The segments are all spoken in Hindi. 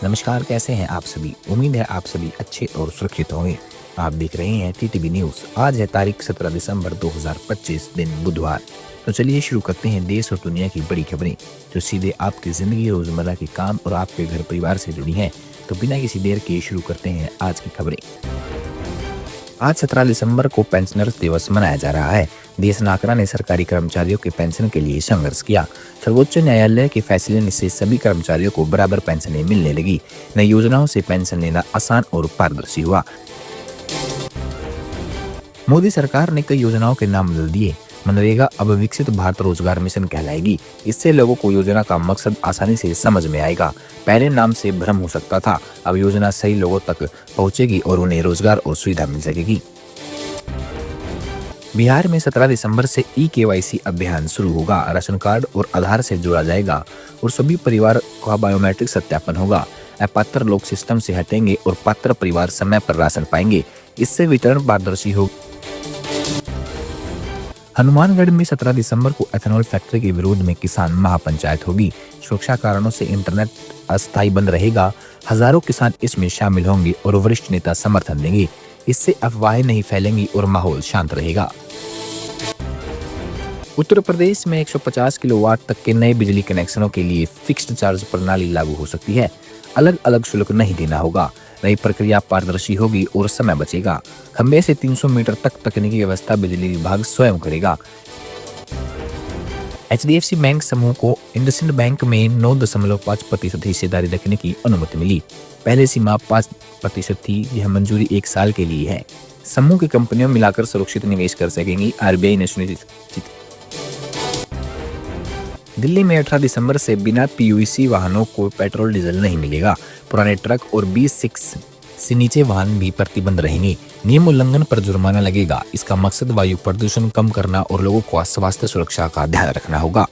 नमस्कार, कैसे हैं आप सभी? उम्मीद है आप सभी अच्छे और सुरक्षित होंगे। आप देख रहे हैं टीटीवी न्यूज़। आज है तारीख 17 दिसंबर 2025 दिन बुधवार। तो चलिए शुरू करते हैं देश और दुनिया की बड़ी खबरें जो सीधे आपकी ज़िंदगी, रोज़मर्रा के काम और आपके घर परिवार से जुड़ी हैं। तो बिना किसी देर के शुरू करते हैं आज की खबरें। आज 17 दिसंबर को पेंशनर्स दिवस मनाया जा रहा है। देश नाकरा ने सरकारी कर्मचारियों के पेंशन के लिए संघर्ष किया। सर्वोच्च न्यायालय के फैसले से सभी कर्मचारियों को बराबर पेंशनें मिलने लगी। नई योजनाओं से पेंशन लेना आसान और पारदर्शी हुआ। मोदी सरकार ने कई योजनाओं के नाम बदल दिए। मनरेगा अब विकसित भारत रोजगार मिशन कहलाएगी। इससे लोगों को योजना का मकसद आसानी से समझ में आएगा। पहले नाम से भ्रम हो सकता था, अब योजना सही लोगों तक पहुंचेगी और उन्हें रोजगार और सुविधा मिल सकेगी। बिहार में 17 दिसंबर से ई-केवाईसी अभियान शुरू होगा। राशन कार्ड और आधार से जोड़ा जाएगा और सभी परिवार का बायोमेट्रिक सत्यापन होगा। अपात्र लोग सिस्टम से हटेंगे और पात्र परिवार समय पर राशन पाएंगे। इससे वितरण पारदर्शी होगा। हनुमानगढ़ में 17 दिसंबर को एथेनॉल फैक्ट्री के विरोध में किसान महापंचायत होगी। सुरक्षा कारणों से इंटरनेट अस्थायी बंद रहेगा। हजारों किसान इसमें शामिल होंगे और वरिष्ठ नेता समर्थन देंगे। इससे अफवाहें नहीं फैलेंगी और माहौल शांत रहेगा। उत्तर प्रदेश में 150 किलोवाट तक के नए बिजली कनेक्शनों के लिए फिक्स्ड चार्ज प्रणाली लागू हो सकती है। अलग अलग शुल्क नहीं देना होगा। नई प्रक्रिया पारदर्शी होगी और समय बचेगा। खंबे से 300 मीटर तक तकनीकी व्यवस्था बिजली विभाग स्वयं करेगा। HDFC बैंक समूह को इंडसइंड बैंक में 9.5% हिस्सेदारी रखने की अनुमति मिली। पहले सीमा 5% थी। यह मंजूरी 1 साल के लिए है। समूह की कंपनियां मिलाकर सुरक्षित निवेश कर सकेंगी। RBI ने सुनिश्चित। दिल्ली में 18 दिसंबर से बिना PUC वाहनों को पेट्रोल डीजल नहीं मिलेगा। पुराने ट्रक और B6 से नीचे वाहन भी प्रतिबंध रहेंगे। नियम उल्लंघन पर जुर्माना लगेगा। इसका मकसद वायु प्रदूषण कम करना और लोगों को स्वास्थ्य सुरक्षा का ध्यान रखना होगा।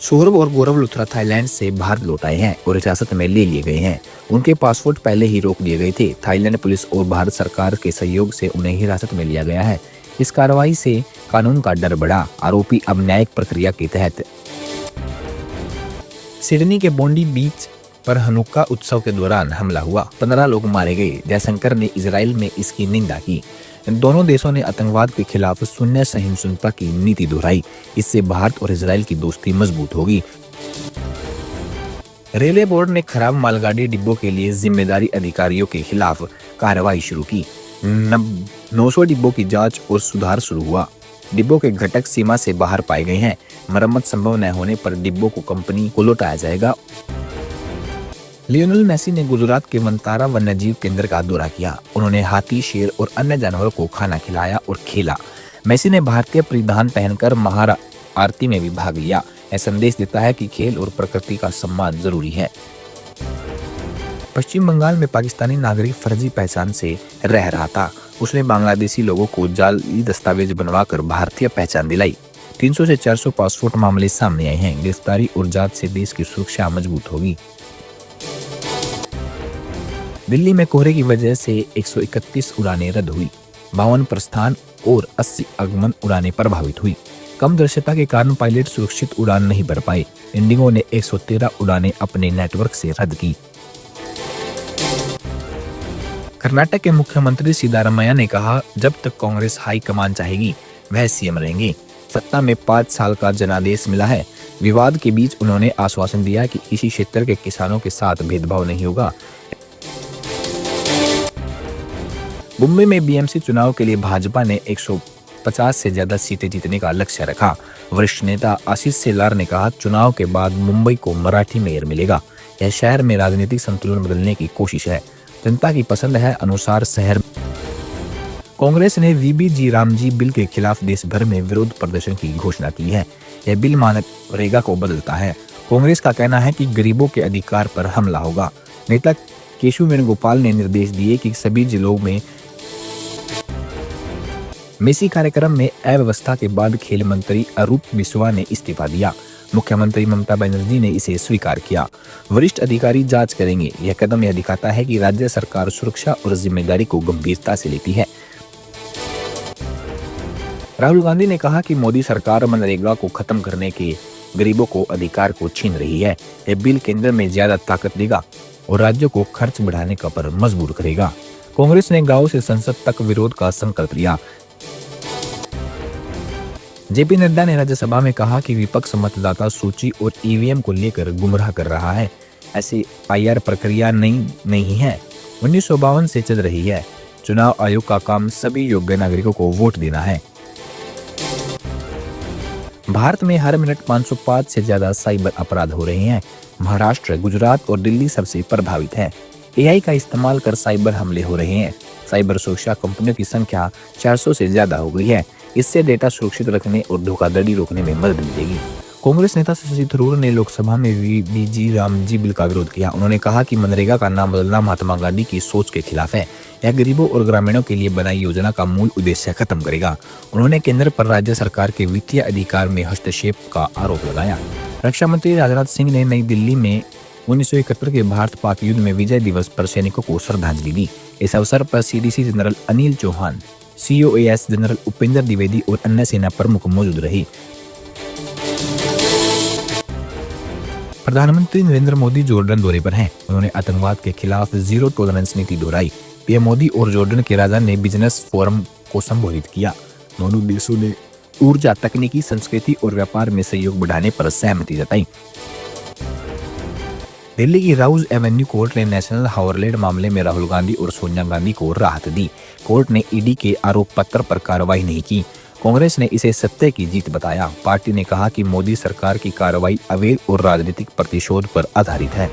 सौरभ और गौरव लुथरा थाईलैंड से भारत लौट आए हैं और हिरासत में ले लिए गए हैं। उनके पासपोर्ट पहले ही रोक दिए गए थे। थाईलैंड पुलिस और भारत सरकार के सहयोग से उन्हें हिरासत में लिया गया है। इस कार्रवाई से कानून का डर बढ़ा। आरोपी अब न्यायिक प्रक्रिया के तहत। सिडनी के बोंडी बीच पर हनुक्का उत्सव के दौरान हमला हुआ। 15 लोग मारे गए। जयशंकर ने इजराइल में इसकी निंदा की। दोनों देशों ने आतंकवाद के खिलाफ शून्य सहिष्णुता की नीति दोहराई। इससे भारत और इजराइल की दोस्ती मजबूत होगी। रेलवे बोर्ड ने खराब मालगाड़ी डिब्बों के लिए जिम्मेदारी अधिकारियों के खिलाफ कार्रवाई शुरू की। 900 डिब्बों की जांच और सुधार शुरू हुआ। डिब्बों के घटक सीमा से बाहर पाए गए हैं। मरम्मत संभव न होने पर डिब्बों को कंपनी को लौटाया जाएगा। लियोनेल मेसी ने गुजरात के वनतारा वन्यजीव केंद्र का दौरा किया। उन्होंने हाथी, शेर और अन्य जानवरों को खाना खिलाया और खेला। मेसी ने भारतीय परिधान पहनकर महार आरती में भी भाग लिया। यह संदेश देता है कि खेल और प्रकृति का सम्मान जरूरी है। पश्चिम बंगाल में पाकिस्तानी नागरिक फर्जी पहचान से रह रहा था। उसने बांग्लादेशी लोगों को जाली दस्तावेज बनवाकर भारतीय पहचान दिलाई। 300 से 400 पासपोर्ट मामले सामने आए हैं। गिरफ्तारी और जांच से देश की सुरक्षा मजबूत होगी। दिल्ली में कोहरे की वजह से 131 उड़ानें रद्द हुई। 52 प्रस्थान और 80 आगमन उड़ानें प्रभावित हुई। कम दृश्यता के कारण पायलट सुरक्षित उड़ान नहीं भर पाए। इंडिगो ने 113 उड़ानें अपने नेटवर्क से रद्द की। कर्नाटक के मुख्यमंत्री सिद्धारमैया ने कहा, जब तक कांग्रेस हाई कमान चाहेगी वह CM रहेंगे। सत्ता में 5 साल का जनादेश मिला है। विवाद के बीच उन्होंने आश्वासन दिया कि किसी क्षेत्र के किसानों के साथ भेदभाव नहीं होगा। मुंबई में BMC चुनाव के लिए भाजपा ने 150 से ज्यादा सीटें जीतने का लक्ष्य रखा। वरिष्ठ नेता आशीष शेलार ने कहा, चुनाव के बाद मुंबई को मराठी मेयर मिलेगा। यह शहर में राजनीतिक संतुलन बदलने की कोशिश है। जनता की पसंद है अनुसार शहर। कांग्रेस ने VBG रामजी बिल के खिलाफ देश भर में विरोध प्रदर्शन की घोषणा की है। यह बिल मनरेगा को बदलता है। कांग्रेस का कहना है कि गरीबों के अधिकार पर हमला होगा। नेता केशव वेणुगोपाल ने निर्देश दिए कि सभी जिलों में मेसी कार्यक्रम में अव्यवस्था के बाद खेल मंत्री अरूप बिस्वा ने इस्तीफा दिया। मुख्यमंत्री ममता बनर्जी ने इसे स्वीकार किया। वरिष्ठ अधिकारी जांच करेंगे। यह कदम यह दिखाता है कि राज्य सरकार सुरक्षा और जिम्मेदारी को गंभीरता से लेती है। राहुल गांधी ने कहा कि मोदी सरकार मनरेगा को खत्म करने के गरीबों को अधिकार को छीन रही है। यह बिल केंद्र में ज्यादा ताकत देगा और राज्यों को खर्च बढ़ाने का पर मजबूर करेगा। कांग्रेस ने गांव से संसद तक विरोध का संकल्प लिया। जेपी नड्डा ने राज्यसभा में कहा कि विपक्ष मतदाता सूची और ईवीएम को लेकर गुमराह कर रहा है। ऐसी आईआर प्रक्रिया नहीं है, 1952 से चल रही है। चुनाव आयोग का काम सभी योग्य नागरिकों को वोट देना है। भारत में हर मिनट 505 से ज्यादा साइबर अपराध हो रहे हैं। महाराष्ट्र, गुजरात और दिल्ली सबसे प्रभावित है। एआई का इस्तेमाल कर साइबर हमले हो रहे हैं। साइबर सुरक्षा कंपनियों की संख्या 400 से ज्यादा हो गई है। इससे डेटा सुरक्षित रखने और धोखाधड़ी रोकने में मदद मिलेगी। कांग्रेस नेता शशि थरूर ने लोकसभा में बीजी रामजी बिल का विरोध किया। उन्होंने कहा कि मनरेगा का नाम बदलना महात्मा गांधी की सोच के खिलाफ है। यह गरीबों और ग्रामीणों के लिए बनाई योजना का मूल उद्देश्य खत्म करेगा। उन्होंने केंद्र पर राज्य सरकार के वित्तीय अधिकार में हस्तक्षेप का आरोप लगाया। रक्षा मंत्री राजनाथ सिंह ने नई दिल्ली में 1971 के भारत पाक युद्ध में विजय दिवस पर सैनिकों को श्रद्धांजलि दी। इस अवसर पर CDS general Anil Chauhan, COAS general Upendra Dwivedi और अन्य सेना प्रमुख मौजूद रहे। प्रधानमंत्री नरेंद्र मोदी जॉर्डन दौरे पर हैं। उन्होंने आतंकवाद के खिलाफ जीरो टॉलरेंस नीति दोहराई। पीएम मोदी और जॉर्डन के राजा ने बिजनेस फोरम को संबोधित किया। दोनों देशों ने ऊर्जा, तकनीकी, संस्कृति और व्यापार में सहयोग बढ़ाने पर सहमति जताई। दिल्ली की राउज एवेन्यू कोर्ट ने नेशनल हावरलैंड मामले में राहुल गांधी और सोनिया गांधी को राहत दी। कोर्ट ने ईडी के आरोप पत्र पर कार्रवाई नहीं की। कांग्रेस ने इसे सत्य की जीत बताया। पार्टी ने कहा कि मोदी सरकार की कार्रवाई अवैध और राजनीतिक प्रतिशोध पर आधारित है।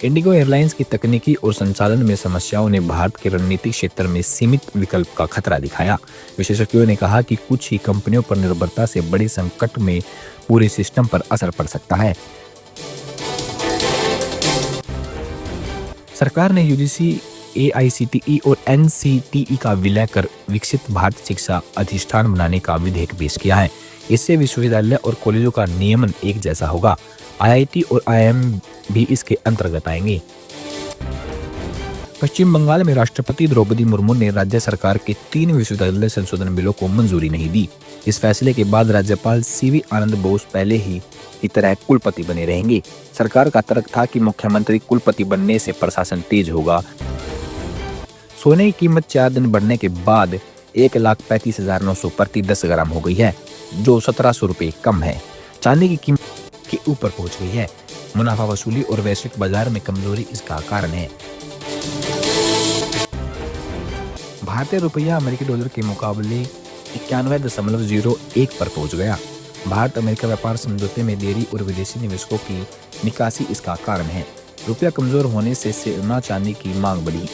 इंडिगो एयरलाइंस की तकनीकी और संचालन में समस्याओं ने भारत के रणनीतिक क्षेत्र में सीमित विकल्प का खतरा दिखाया। विशेषज्ञों ने कहा कि कुछ ही कंपनियों पर निर्भरता से बड़े संकट में पूरे सिस्टम पर असर पड़ सकता है। सरकार ने यूजीसी, एआईसीटीई और एनसीटीई का विलय कर विकसित भारत शिक्षा अधिष्ठान बनाने का विधेयक पेश किया है। इससे विश्वविद्यालय और कॉलेजों का नियमन एक जैसा होगा। आईआईटी और आईआईएम भी इसके अंतर्गत आएंगे। पश्चिम बंगाल में राष्ट्रपति द्रौपदी मुर्मू ने राज्य सरकार के 3 विश्वविद्यालय संशोधन बिलों को मंजूरी नहीं दी। इस फैसले के बाद राज्यपाल सीवी आनंद बोस पहले ही की तरह कुलपति बने रहेंगे। सरकार का तर्क था कि मुख्यमंत्री कुलपति बनने से प्रशासन तेज होगा। सोने की कीमत 4 दिन बढ़ने के बाद 1,35,900 प्रति 10 ग्राम हो गई है, जो 1700 रुपये कम है। चांदी की कीमत के ऊपर पहुंच गई है। मुनाफा वसूली और वैश्विक बाजार में कमजोरी इसका कारण है। भारतीय रुपया अमेरिकी डॉलर के मुकाबले 91.01 पर पहुंच गया। भारत अमेरिका व्यापार समझौते में देरी और विदेशी निवेशकों की निकासी इसका कारण है। रुपया कमजोर होने से सोना चांदी की मांग बढ़ी।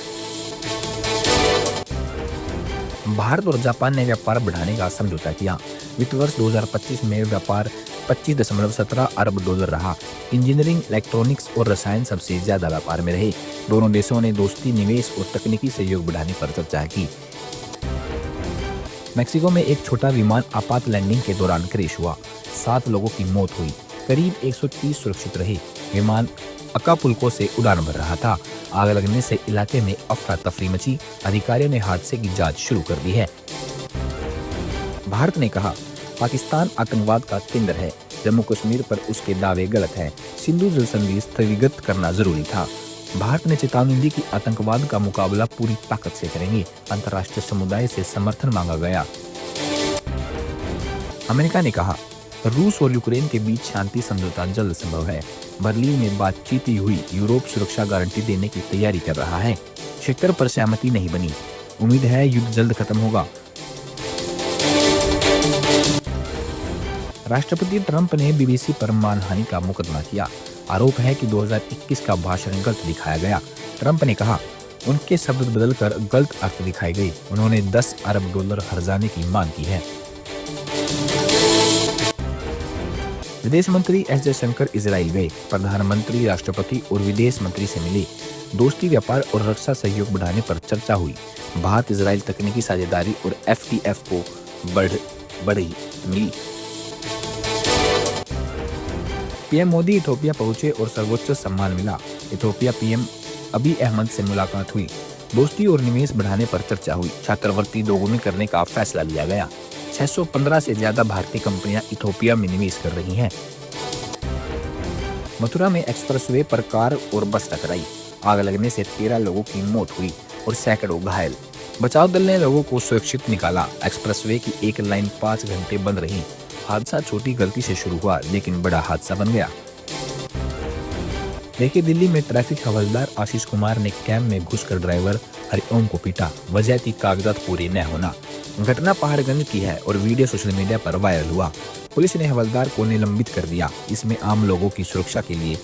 भारत और जापान ने व्यापार बढ़ाने का समझौता किया। वित्त वर्ष 2025 में व्यापार 25.17 अरब डॉलर रहा। इंजीनियरिंग, इलेक्ट्रॉनिक्स और रसायन सबसे ज्यादा व्यापार में रहे। दोनों देशों ने दोस्ती, निवेश और तकनीकी सहयोग बढ़ाने पर चर्चा की। मेक्सिको में एक छोटा विमान आपात लैंडिंग के दौरान क्रैश हुआ। 7 लोगों की मौत हुई। करीब 130 सुरक्षित रहे। विमान अकापुल्को से उड़ान भर रहा था। आग लगने से इलाके में अफरा तफरी मची। अधिकारियों ने हादसे की जांच शुरू कर दी है। भारत ने कहा, पाकिस्तान आतंकवाद का केंद्र है। जम्मू कश्मीर पर उसके दावे गलत हैं। सिंधु जल संधि स्थगित करना जरूरी था। भारत ने चेतावनी दी कि आतंकवाद का मुकाबला पूरी ताकत से करेंगे। अंतर्राष्ट्रीय समुदाय से समर्थन मांगा गया। अमेरिका ने कहा, रूस और यूक्रेन के बीच शांति समझौता जल्द संभव है। बर्लिन में बातचीत हुई। यूरोप सुरक्षा गारंटी देने की तैयारी कर रहा है। शिखर पर सहमति नहीं बनी। उम्मीद है युद्ध जल्द खत्म होगा। राष्ट्रपति ट्रंप ने बीबीसी पर मानहानि का मुकदमा किया। आरोप है कि 2021 का भाषण गलत दिखाया गया। ट्रंप ने कहा, उनके शब्द बदलकर गलत अर्थ दिखाए गए। उन्होंने 10 अरब डॉलर हर्जाने की मांग की है। विदेश मंत्री एस जयशंकर इजराइल गए। प्रधानमंत्री, राष्ट्रपति और विदेश मंत्री से मिले। दोस्ती, व्यापार और रक्षा सहयोग बढ़ाने पर चर्चा हुई। भारत इजराइल तकनीकी साझेदारी और एफटीएफ को बढ़ी मिली। पीएम मोदी इथोपिया पहुंचे और सर्वोच्च सम्मान मिला। इथोपिया पीएम अबी अहमद से मुलाकात हुई। दोस्ती और निवेश बढ़ाने पर चर्चा हुई। छात्रवृत्ति दोगुनी करने का फैसला लिया गया। 615 से ज्यादा भारतीय कंपनियां इथोपिया में निवेश कर रही हैं। मथुरा में एक्सप्रेसवे पर कार और बस टकराई। आग लगने से 13 लोगों की मौत हुई और सैकड़ों घायल। बचाव दल ने लोगों को सुरक्षित निकाला। एक्सप्रेसवे की एक लाइन 5 घंटे बंद रही। हादसा छोटी गलती से शुरू हुआ लेकिन बड़ा हादसा बन गया। देखिए, दिल्ली में ट्रैफिक हवलदार आशीष कुमार ने कैम्प में घुसकर ड्राइवर हरिओम को पीटा। वजह थी कागजात पूरे न होना। घटना पहाड़गंज की है और वीडियो सोशल मीडिया पर वायरल हुआ। पुलिस ने हवलदार को निलंबित कर दिया। इसमें आम लोगों की सुरक्षा के लिए।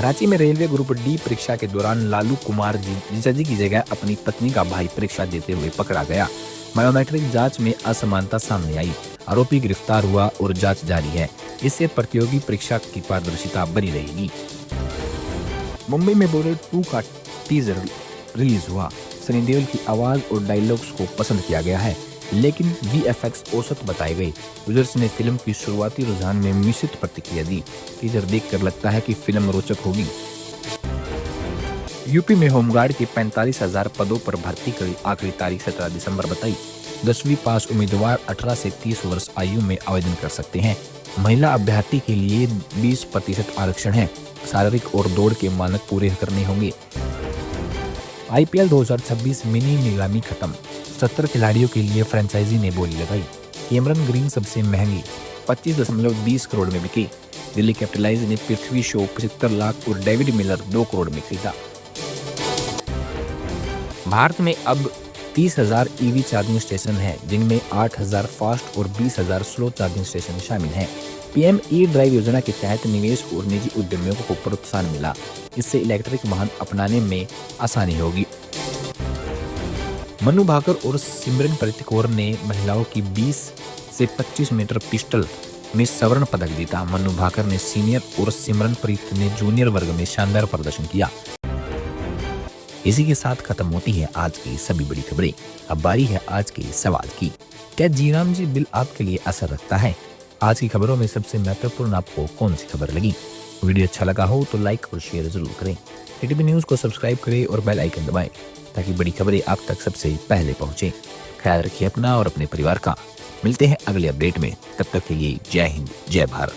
रांची में रेलवे ग्रुप डी परीक्षा के दौरान लालू कुमार जीजाजी की जगह अपनी पत्नी का भाई परीक्षा देते हुए पकड़ा गया। बायोमेट्रिक जांच में असमानता सामने आई। आरोपी गिरफ्तार हुआ और जांच जारी है। इससे प्रतियोगी परीक्षा की पारदर्शिता बनी रहेगी। मुंबई में बोरे 2 का टीजर रिलीज हुआ। सनी देओल की आवाज और डायलॉग्स को पसंद किया गया है, लेकिन VFX औसत बताए गए। यूजर्स ने फिल्म की शुरुआती रुझान में मिश्रित प्रतिक्रिया दी। टीजर देखकर लगता है कि फिल्म रोचक होगी। यूपी में होमगार्ड के 45,000 पदों पर भर्ती की आखिरी तारीख 17 दिसंबर बताई। 10वीं पास उम्मीदवार 18 से 30 वर्ष आयु में आवेदन कर सकते हैं। महिला अभ्यर्थी के लिए 20% आरक्षण है। शारीरिक और दौड़ के मानक पूरे करने होंगे। IPL 2026 मिनी नीलामी खत्म। 70 खिलाड़ियों के लिए फ्रेंचाइजी ने बोली लगाई। कैमरन ग्रीन सबसे महंगी 25.20 करोड़ में बिकी। दिल्ली कैपिटलाइंस ने पृथ्वी शॉ 75 लाख और डेविड मिलर 2 करोड़ में खरीदा। भारत में अब 30,000 EV चार्जिंग स्टेशन हैं, जिनमें 8,000 फास्ट और 20,000 स्लो चार्जिंग स्टेशन शामिल हैं। PM E-ड्राइव योजना के तहत निवेश और निजी उद्यमियों को प्रोत्साहन मिला। इससे इलेक्ट्रिक वाहन अपनाने में आसानी होगी। मनु भाकर और सिमरनप्रीत कौर ने महिलाओं की 20 से 25 मीटर पिस्टल में स्वर्ण पदक जीता। मनु भाकर ने सीनियर और सिमरनप्रीत ने जूनियर वर्ग में शानदार प्रदर्शन किया। इसी के साथ खत्म होती है आज की सभी बड़ी खबरें। अब बारी है आज के सवाल की। क्या जीराम जी बिल आपके लिए असर रखता है? आज की खबरों में सबसे महत्वपूर्ण आपको कौन सी खबर लगी? वीडियो अच्छा लगा हो तो लाइक और शेयर जरूर करें। ATV न्यूज़ को सब्सक्राइब करें और बेल आइकन दबाएं ताकि बड़ी खबरें आप तक सबसे पहले पहुंचे। ख्याल रखिए अपना और अपने परिवार का। मिलते हैं अगले अपडेट में। तब तक के लिए जय हिंद, जय भारत।